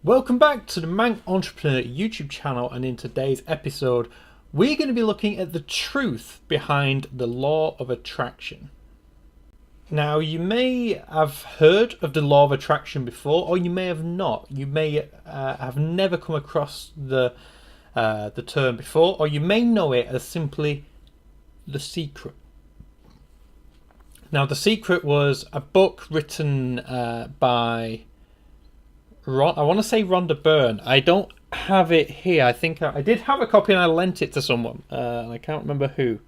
Welcome back to the Manc Entrepreneur YouTube channel, and in today's episode we're going to be looking at the truth behind the law of attraction. Now, you may have heard of the law of attraction before, or you may have not. You may have never come across the term before, or you may know it as simply The Secret. Now, The Secret was a book written by I want to say Rhonda Byrne. I don't have it here. I think I did have a copy and I lent it to someone. And I can't remember who.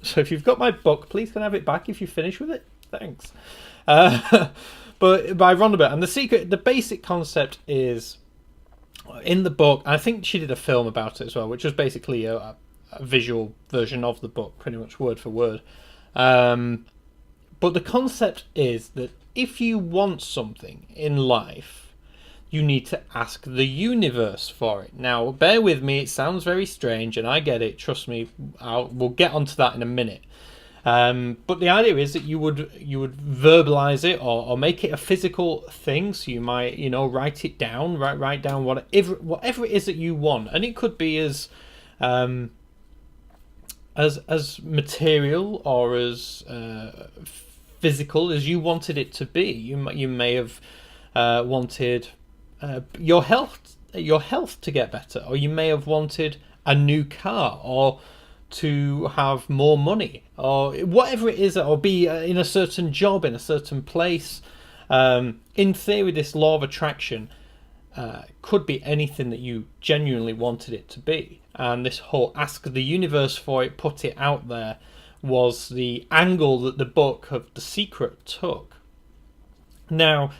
So if you've got my book, please can I have it back if you finish with it? Thanks. But by Rhonda Byrne. And The Secret, the basic concept is, in the book, I think she did a film about it as well, which was basically a visual version of the book, pretty much word for word. But the concept is that if you want something in life, you need to ask the universe for it. Now, bear with me, it sounds very strange, and I get it, trust me, we'll get onto that in a minute. But the idea is that you would verbalize it or make it a physical thing. So you might, write it down, write down whatever it is that you want. And it could be as material or as physical as you wanted it to be. You may have wanted your health to get better, or you may have wanted a new car, or to have more money, or whatever it is, or be in a certain job in a certain place. In theory, this law of attraction could be anything that you genuinely wanted it to be, and this whole ask the universe for it, put it out there, was the angle that the book of The Secret took. Now,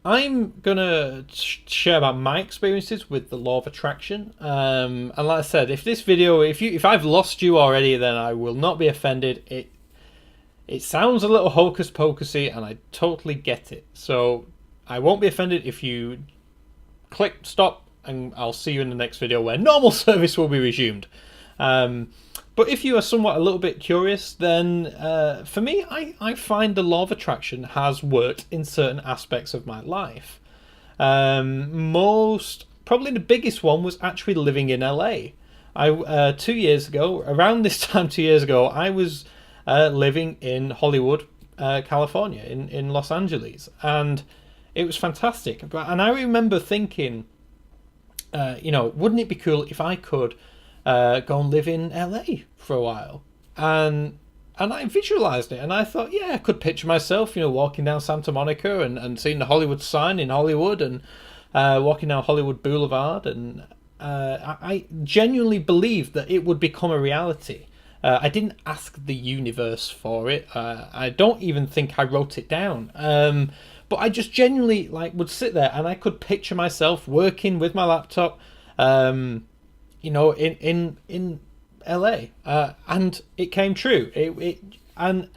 I'm going to share about my experiences with the law of attraction. And like I said, if this video, if I've lost you already, then I will not be offended. It sounds a little hocus pocusy, and I totally get it. So I won't be offended if you click stop, and I'll see you in the next video where normal service will be resumed. But if you are somewhat a little bit curious, then for me, I find the law of attraction has worked in certain aspects of my life. Probably the biggest one was actually living in LA. 2 years ago, around this time 2 years ago, I was living in Hollywood, California, in Los Angeles. And it was fantastic. And I remember thinking, wouldn't it be cool if I could go and live in LA for a while? And I visualized it, and I thought, yeah, I could picture myself, walking down Santa Monica and seeing the Hollywood sign in Hollywood, and walking down Hollywood Boulevard, and I genuinely believed that it would become a reality. I didn't ask the universe for it. I don't even think I wrote it down. But I just genuinely would sit there, and I could picture myself working with my laptop, in LA, and it came true. And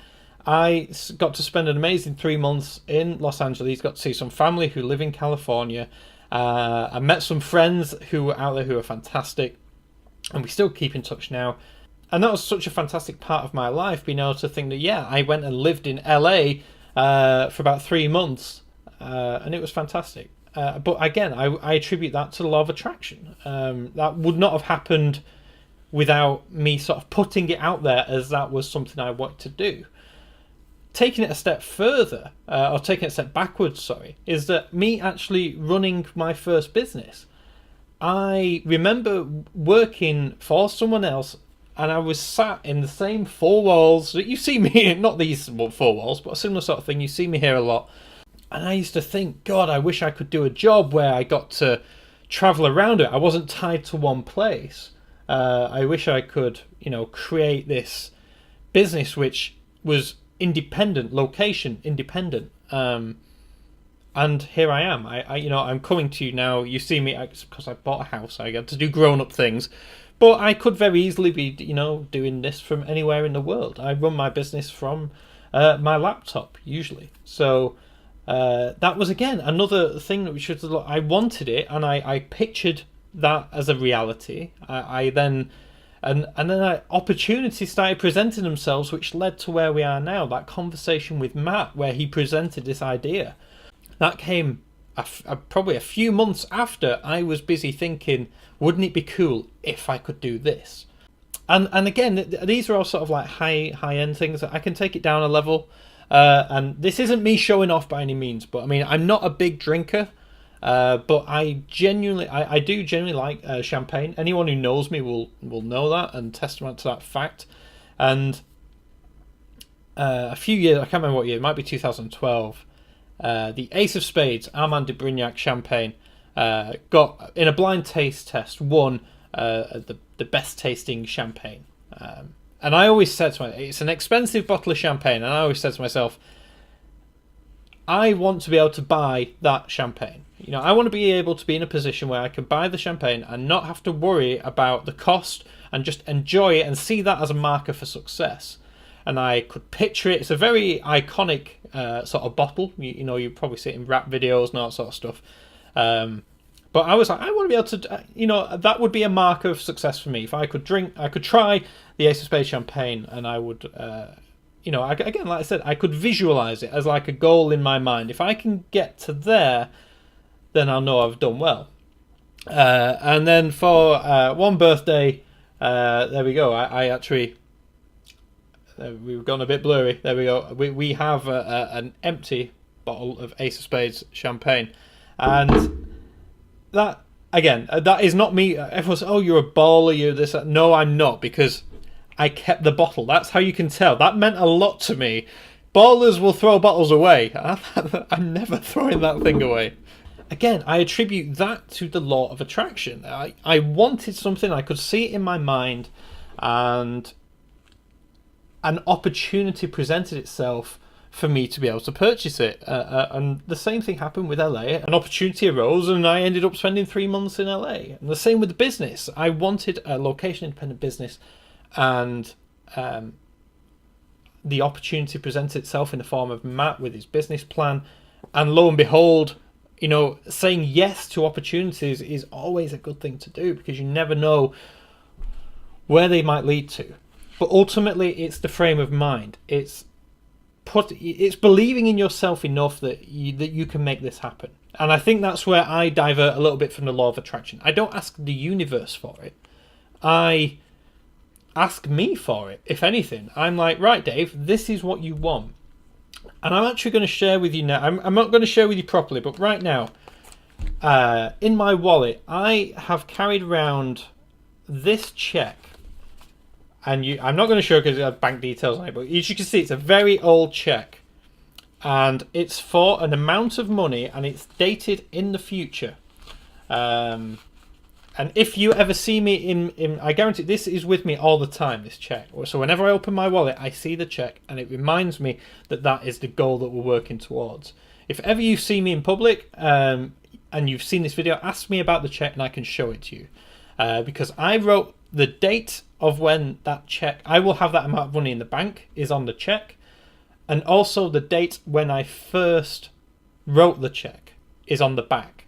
I got to spend an amazing 3 months in Los Angeles. Got to see some family who live in California. I met some friends who were out there who are fantastic, and we still keep in touch now. And that was such a fantastic part of my life, being able to think that, yeah, I went and lived in LA for about 3 months, and it was fantastic. But again, I attribute that to the law of attraction. That would not have happened without me sort of putting it out there as that was something I wanted to do. Taking it a step further, or taking it a step backwards, is that me actually running my first business. I remember working for someone else, and I was sat in the same four walls that you see me, not these four walls, but a similar sort of thing. You see me here a lot. And I used to think, God, I wish I could do a job where I got to travel around it. I wasn't tied to one place. I wish I could, create this business which was independent, location independent. And here I am. I'm coming to you now. You see me because I bought a house. I got to do grown-up things. But I could very easily be, doing this from anywhere in the world. I run my business from my laptop, usually. So that was, again, another thing that I wanted it, and I pictured that as a reality. Opportunities started presenting themselves, which led to where we are now. That conversation with Matt, where he presented this idea, that came probably a few months after, I was busy thinking, wouldn't it be cool if I could do this? And again, these are all sort of like high end things. I can take it down a level, and this isn't me showing off by any means. But I mean, I'm not a big drinker, but I do genuinely like champagne. Anyone who knows me will know that and testament to that fact. And a few years, I can't remember what year, it might be 2012. The Ace of Spades, Armand de Brignac champagne, got in a blind taste test, won the best tasting champagne. And I always said to myself, it's an expensive bottle of champagne, and I always said to myself, I want to be able to buy that champagne. You know, I want to be able to be in a position where I can buy the champagne and not have to worry about the cost and just enjoy it and see that as a marker for success. And I could picture it. It's a very iconic sort of bottle. You know, you probably see it in rap videos and all that sort of stuff. But I was like, I want to be able to, you know, that would be a marker of success for me. If I could try the Ace of Spades champagne, and I would, you know, again, like I said, I could visualize it as like a goal in my mind. If I can get to there, then I'll know I've done well. And then for one birthday, there we go. I actually, we've gone a bit blurry. There we go. We have an empty bottle of Ace of Spades champagne, and that again, that is not me. Everyone's, oh, you're a baller, you're this. No, I'm not, because I kept the bottle. That's how you can tell. That meant a lot to me. Ballers will throw bottles away. I'm never throwing that thing away. Again, I attribute that to the law of attraction. I wanted something, I could see it in my mind, and an opportunity presented itself for me to be able to purchase it. And the same thing happened with LA. An opportunity arose, and I ended up spending 3 months in LA. And the same with the business. I wanted a location-independent business, and the opportunity presented itself in the form of Matt with his business plan. And lo and behold, you know, saying yes to opportunities is always a good thing to do, because you never know where they might lead to. But ultimately, it's the frame of mind. It's believing in yourself enough that you can make this happen. And I think that's where I divert a little bit from the law of attraction. I don't ask the universe for it. I ask me for it, if anything. I'm like, right, Dave, this is what you want. And I'm actually going to share with you now. I'm not going to share with you properly, but right now, in my wallet, I have carried around this check. And I'm not going to show because it has bank details on it, but as you can see, it's a very old check. And it's for an amount of money, and it's dated in the future. And if you ever see me in, I guarantee this is with me all the time, this check. So whenever I open my wallet, I see the check, and it reminds me that that is the goal that we're working towards. If ever you see me in public, and you've seen this video, ask me about the check, and I can show it to you. Because I wrote the date of when that check, I will have that amount of money in the bank, is on the check. And also the date when I first wrote the check is on the back.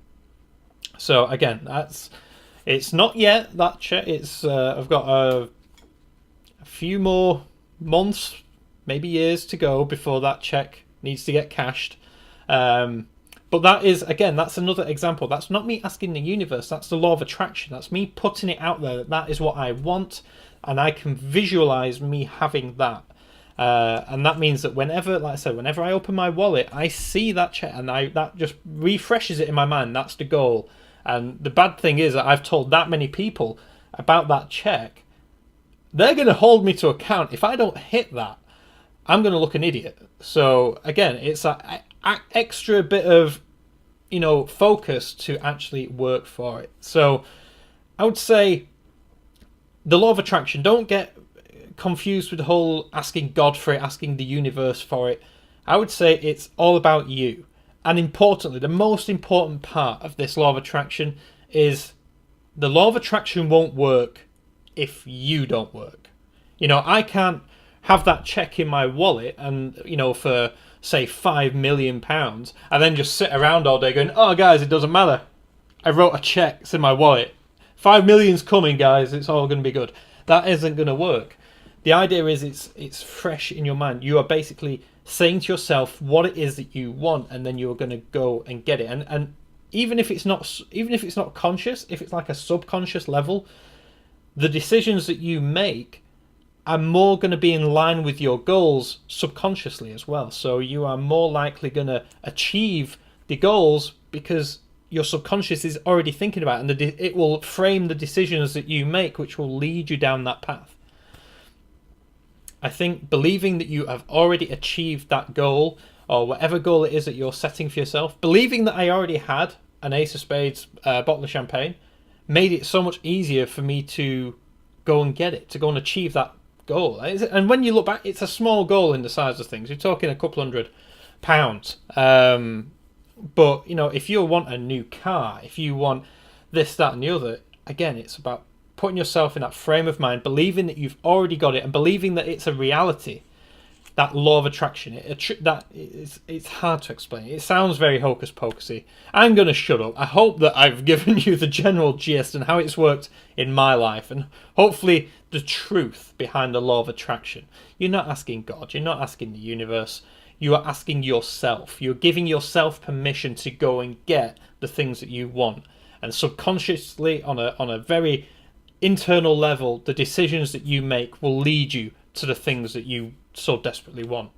So again, it's not yet that check. It's I've got a few more months, maybe years to go before that check needs to get cashed. But that is, again, that's another example. That's not me asking the universe. That's the law of attraction. That's me putting it out there that is what I want, and I can visualize me having that. And that means that whenever, like I said, whenever I open my wallet, I see that check, and that just refreshes it in my mind. That's the goal. And the bad thing is that I've told that many people about that check. They're going to hold me to account. If I don't hit that, I'm going to look an idiot. So again, it's a extra bit of, you know, focus to actually work for it. So I would say the law of attraction, don't get confused with the whole asking God for it, asking the universe for it. I would say it's all about you. And importantly, the most important part of this law of attraction is the law of attraction won't work if you don't work. You know, I can't have that check in my wallet and, you know, for say £5 million, and then just sit around all day going, oh guys, it doesn't matter, I wrote a check, it's in my wallet, 5 million's coming, guys, it's all going to be good. That isn't going to work. The idea is it's fresh in your mind. You are basically saying to yourself what it is that you want, and then you're going to go and get it. And even if it's not conscious, if it's like a subconscious level, the decisions that you make are more going to be in line with your goals subconsciously as well. So you are more likely going to achieve the goals because your subconscious is already thinking about it, and it will frame the decisions that you make, which will lead you down that path. I think believing that you have already achieved that goal, or whatever goal it is that you're setting for yourself, believing that I already had an Ace of Spades bottle of champagne, made it so much easier for me to go and get it, to go and achieve that goal. And when you look back, it's a small goal in the size of things. You're talking a couple £100. But, you know, if you want a new car, if you want this, that, and the other, again, it's about putting yourself in that frame of mind, believing that you've already got it, and believing that it's a reality. That law of attraction, it's hard to explain. It sounds very hocus pocusy. I'm going to shut up. I hope that I've given you the general gist and how it's worked in my life, and hopefully the truth behind the law of attraction. You're not asking God, you're not asking the universe, you are asking yourself. You're giving yourself permission to go and get the things that you want. And subconsciously, on a very internal level, the decisions that you make will lead you to the things that you so desperately want.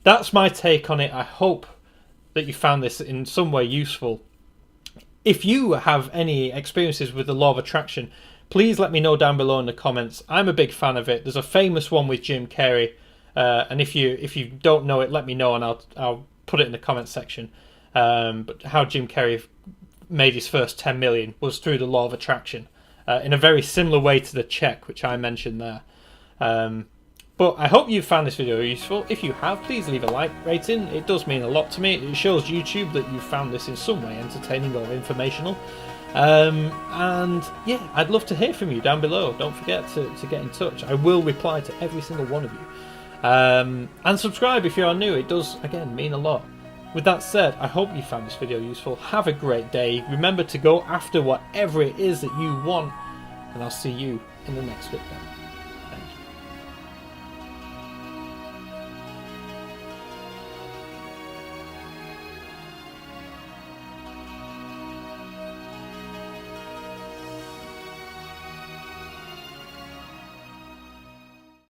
That's my take on it. I hope that you found this in some way useful. If you have any experiences with the law of attraction, please let me know down below in the comments. I'm a big fan of it. There's a famous one with Jim Carrey, and if you don't know it, let me know and I'll put it in the comments section. But how Jim Carrey made his first 10 million was through the law of attraction, in a very similar way to the cheque, which I mentioned there. But I hope you found this video useful. If you have, please leave a like rating. It does mean a lot to me. It shows YouTube that you found this in some way entertaining or informational. And yeah, I'd love to hear from you down below. Don't forget to get in touch. I will reply to every single one of you. And subscribe if you are new. It does, again, mean a lot. With that said, I hope you found this video useful. Have a great day. Remember to go after whatever it is that you want. And I'll see you in the next video.